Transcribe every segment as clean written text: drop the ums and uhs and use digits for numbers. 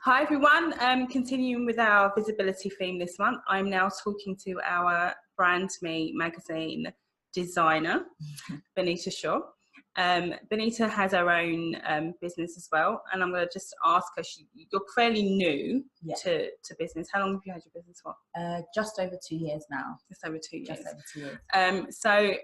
Hi everyone, continuing with our visibility theme this month, I'm now talking to our BrandMe magazine designer, Bernita Shaw. Bernita has her own business as well, and I'm going to just ask her, you're fairly new to business. How long have you had your business for? Just over 2 years now. Just over 2 years. Just over 2 years. So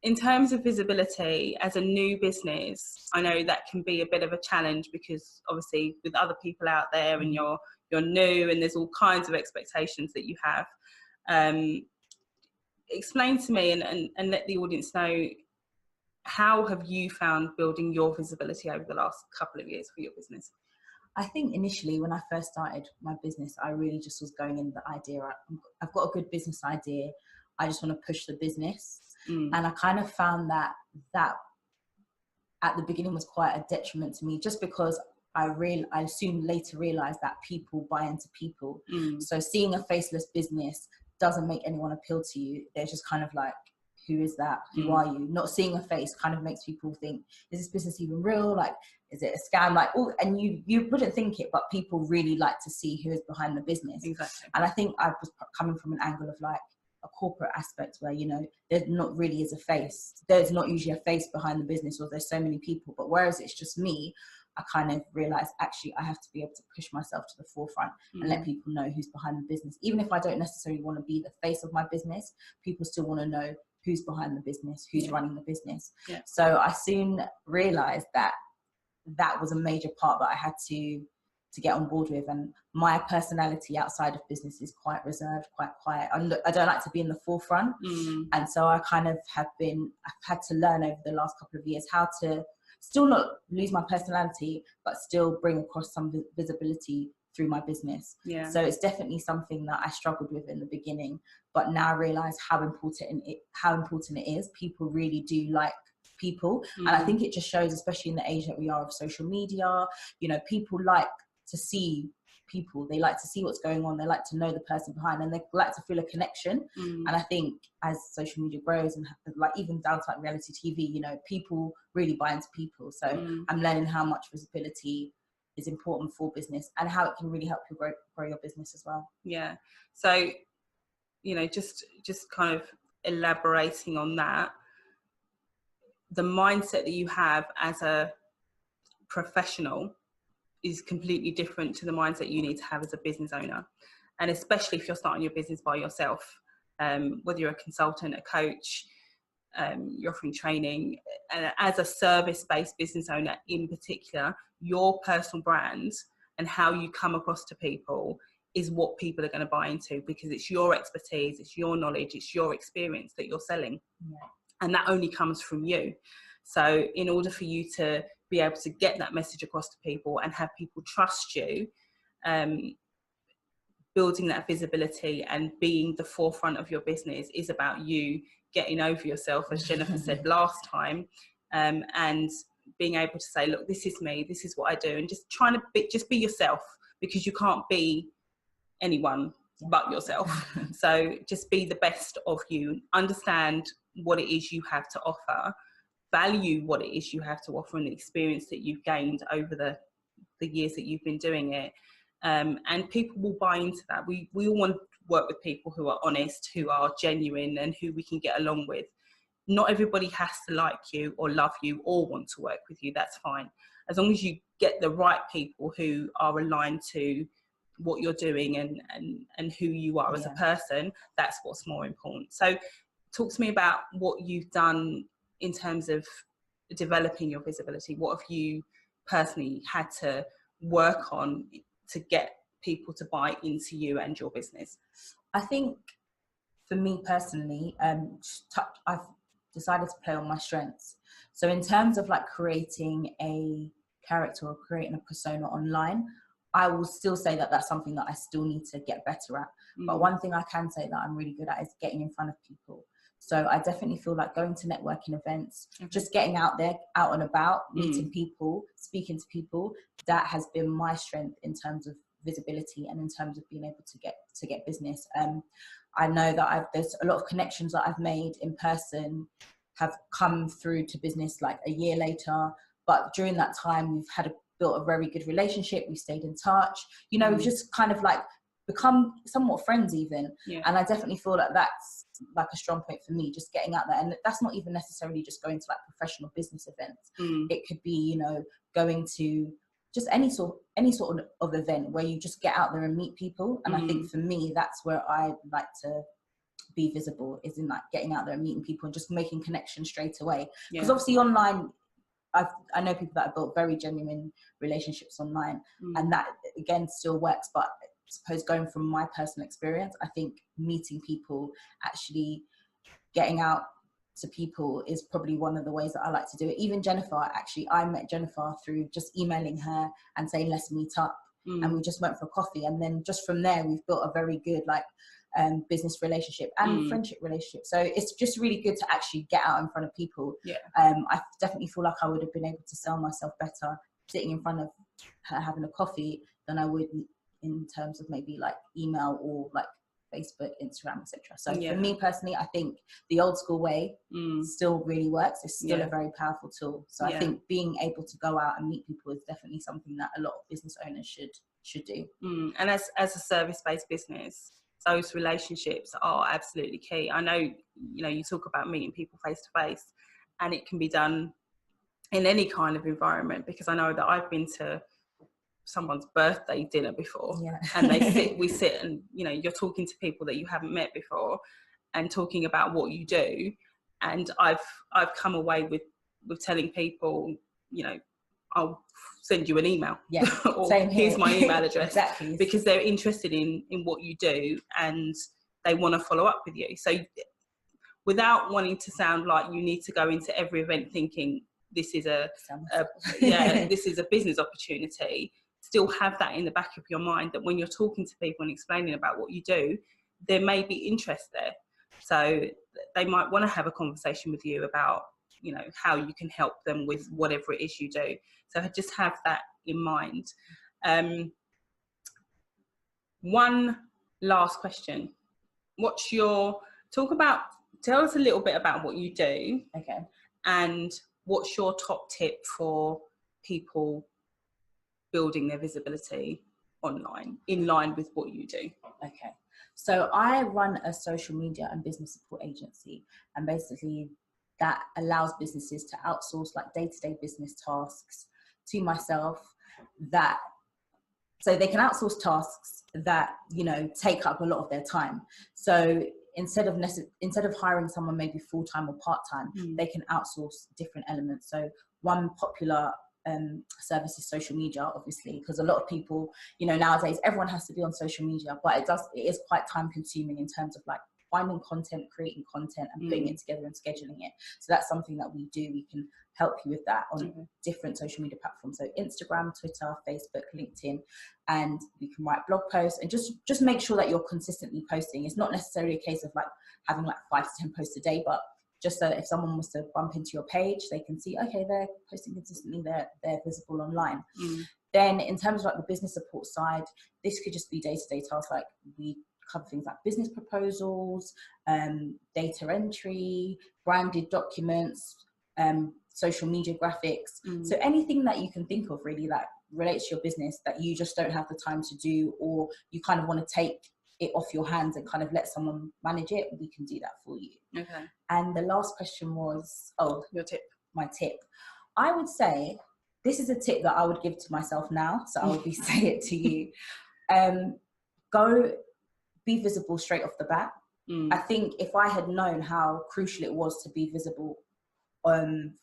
in terms of visibility as a new business, I know that can be a bit of a challenge because obviously with other people out there and you're new and there's all kinds of expectations that you have. Explain to me and let the audience know, how have you found building your visibility over the last couple of years for your business? I think initially when I first started my business, I really just was going in the idea, I've got a good business idea, I just want to push the business. And I kind of found that at the beginning was quite a detriment to me, just because I soon later realized that people buy into people. So seeing a faceless business doesn't make anyone appeal to you. They're just kind of like, who is that? Who are you? Not seeing a face kind of makes people think, is this business even real? Like, is it a scam? Like, oh, and you wouldn't think it, but people really like to see who is behind the business. Exactly. And I think I was coming from an angle of like a corporate aspect where, you know, there not really is a face. There's not usually a face behind the business, or there's so many people. But whereas it's just me, I kind of realized actually I have to be able to push myself to the forefront and let people know who's behind the business. Even if I don't necessarily want to be the face of my business, people still want to know who's behind the business, who's running the business. So I soon realized that that was a major part that I had to get on board with. And my personality outside of business is quite reserved, quite quiet. I don't like to be in the forefront. And so I kind of I've had to learn over the last couple of years how to still not lose my personality, but still bring across some visibility through my business. So it's definitely something that I struggled with in the beginning, but now I realize how important it is. People really do like people. And I think it just shows, especially in the age that we are of social media, you know, people like to see people, they like to see what's going on, they like to know the person behind, and they like to feel a connection. And I think as social media grows, and like even down to like reality TV, you know, people really buy into people. So I'm learning how much visibility is important for business and how it can really help you grow your business as well. So, you know, just kind of elaborating on that, the mindset that you have as a professional is completely different to the mindset you need to have as a business owner. And especially if you're starting your business by yourself, whether you're a consultant, a coach, you're offering training, as a service-based business owner in particular, your personal brand and how you come across to people is what people are going to buy into, because it's your expertise, it's your knowledge, it's your experience that you're selling. And that only comes from you. So in order for you to be able to get that message across to people and have people trust you, building that visibility and being the forefront of your business is about you getting over yourself, as Jennifer said last time, and being able to say, look, this is me, this is what I do, and just trying to be yourself, because you can't be anyone but yourself. So just be the best of you, understand what it is you have to offer, value what it is you have to offer and the experience that you've gained over the years that you've been doing it. And people will buy into that. We all want to work with people who are honest, who are genuine, and who we can get along with. Not everybody has to like you or love you or want to work with you. That's fine. As long as you get the right people who are aligned to what you're doing and who you are as a person, that's what's more important. So talk to me about what you've done in terms of developing your visibility. What have you personally had to work on to get people to buy into you and your business? I think for me personally, I've decided to play on my strengths. So in terms of like creating a character or creating a persona online, I will still say that that's something that I still need to get better at. But one thing I can say that I'm really good at is getting in front of people. So I definitely feel like going to networking events, just getting out there, out and about, meeting people, speaking to people, that has been my strength in terms of visibility and in terms of being able to get business. I know that there's a lot of connections that I've made in person have come through to business like a year later. But during that time, we've had built a very good relationship. We stayed in touch. You know, we've just kind of like become somewhat friends even. And I definitely feel that that's like a strong point for me, just getting out there. And that's not even necessarily just going to like professional business events. It could be, you know, going to just any sort of event where you just get out there and meet people. And I think for me, that's where I like to be visible, is in like getting out there and meeting people and just making connections straight away. Because obviously online, I know people that have built very genuine relationships online, and that again still works. But I suppose going from my personal experience, I think meeting people, actually getting out to people, is probably one of the ways that I like to do it. Even Jennifer, actually, I met Jennifer through just emailing her and saying, let's meet up. And we just went for coffee. And then just from there, we've built a very good like business relationship and friendship relationship. So it's just really good to actually get out in front of people. I definitely feel like I would have been able to sell myself better sitting in front of her having a coffee than I would in terms of maybe like email or like Facebook, Instagram, etc. So for me personally, I think the old school way still really works. It's still a very powerful tool. So I think being able to go out and meet people is definitely something that a lot of business owners should do. And as a service-based business, those relationships are absolutely key. I know, you know, you talk about meeting people face to face, and it can be done in any kind of environment, because I know that I've been to someone's birthday dinner before, and we sit and, you know, you're talking to people that you haven't met before and talking about what you do. And I've come away with telling people, you know, I'll send you an email. Or here's my email address. Because they're interested in what you do and they want to follow up with you. So without wanting to sound like you need to go into every event thinking this is this is a business opportunity, still have that in the back of your mind, that when you're talking to people and explaining about what you do, there may be interest there. So they might want to have a conversation with you about, you know, how you can help them with whatever it is you do. So just have that in mind. One last question. Tell us a little bit about what you do. And what's your top tip for people building their visibility online in line with what you do? So I run a social media and business support agency, and basically that allows businesses to outsource like day-to-day business tasks to myself, so they can outsource tasks that, you know, take up a lot of their time. So instead of hiring someone maybe full-time or part-time, they can outsource different elements. So one popular service is social media, obviously, because a lot of people, you know, nowadays everyone has to be on social media, but it is quite time consuming in terms of like finding content, creating content, and putting it together and scheduling it. So that's something that we do. We can help you with that on different social media platforms, so Instagram, Twitter, Facebook, LinkedIn, and we can write blog posts and just make sure that you're consistently posting. It's not necessarily a case of like having like 5 to 10 posts a day, but just so that if someone was to bump into your page, they can see, okay, they're posting consistently, they're visible online. Then in terms of like the business support side, this could just be day-to-day tasks. Like we cover things like business proposals, data entry, branded documents, social media graphics. So anything that you can think of really that relates to your business that you just don't have the time to do, or you kind of want to take it off your hands and kind of let someone manage it, we can do that for you. And the last question was, your tip. My tip. I would say this is a tip that I would give to myself now, so I would say it to you. Go be visible straight off the bat. I think if I had known how crucial it was to be visible when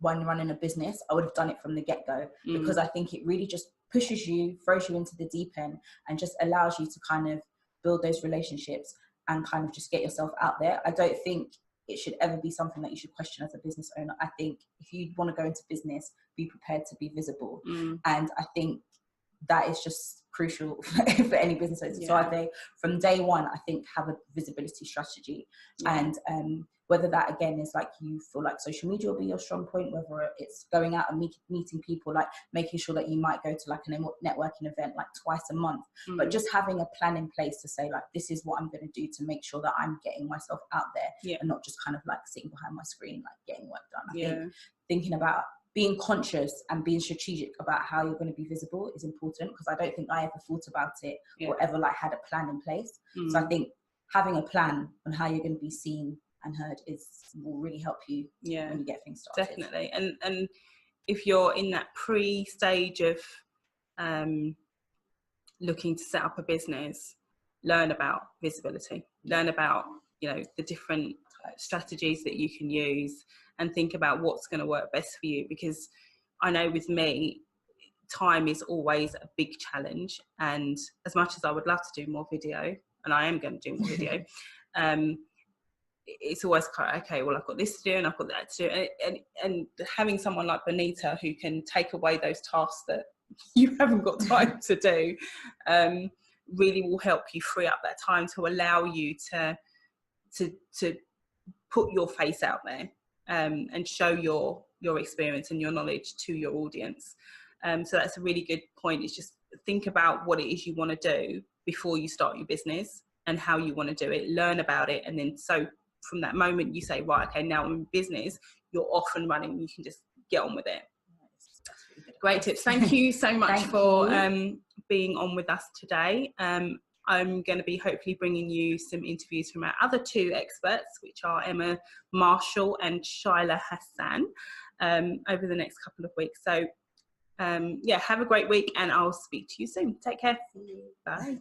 running a business, I would have done it from the get-go, because I think it really just pushes you, throws you into the deep end, and just allows you to kind of build those relationships and kind of just get yourself out there. I don't think it should ever be something that you should question as a business owner. I think if you want to go into business, be prepared to be visible. And I think that is just crucial for any business owner. So I think from day one, I think have a visibility strategy. And whether that again is like you feel like social media will be your strong point, whether it's going out and meeting people, like making sure that you might go to like a networking event like twice a month, but just having a plan in place to say like, this is what I'm going to do to make sure that I'm getting myself out there and not just kind of like sitting behind my screen, like getting work done. I think thinking about being conscious and being strategic about how you're going to be visible is important, because I don't think I ever thought about it or ever like had a plan in place. So I think having a plan on how you're going to be seen and heard will really help you when you get things started. Definitely. And if you're in that pre-stage of looking to set up a business, learn about visibility, learn about, you know, the different strategies that you can use, and think about what's going to work best for you. Because I know with me, time is always a big challenge, and as much as I would love to do more video, and I am going to do more video, it's always quite, okay, well, I've got this to do and I've got that to do, and having someone like Bernita who can take away those tasks that you haven't got time to do really will help you free up that time to allow you to put your face out there and show your experience and your knowledge to your audience. So that's a really good point. It's just think about what it is you want to do before you start your business and how you want to do it. Learn about it, and then so from that moment you say, right, okay, now I'm in business, you're off and running, you can just get on with it. Great tips. Thank you so much for being on with us today. I'm going to be hopefully bringing you some interviews from our other two experts, which are Emma Marshall and Shaila Hassan, over the next couple of weeks. So yeah, have a great week, and I'll speak to you soon. Take care. Bye.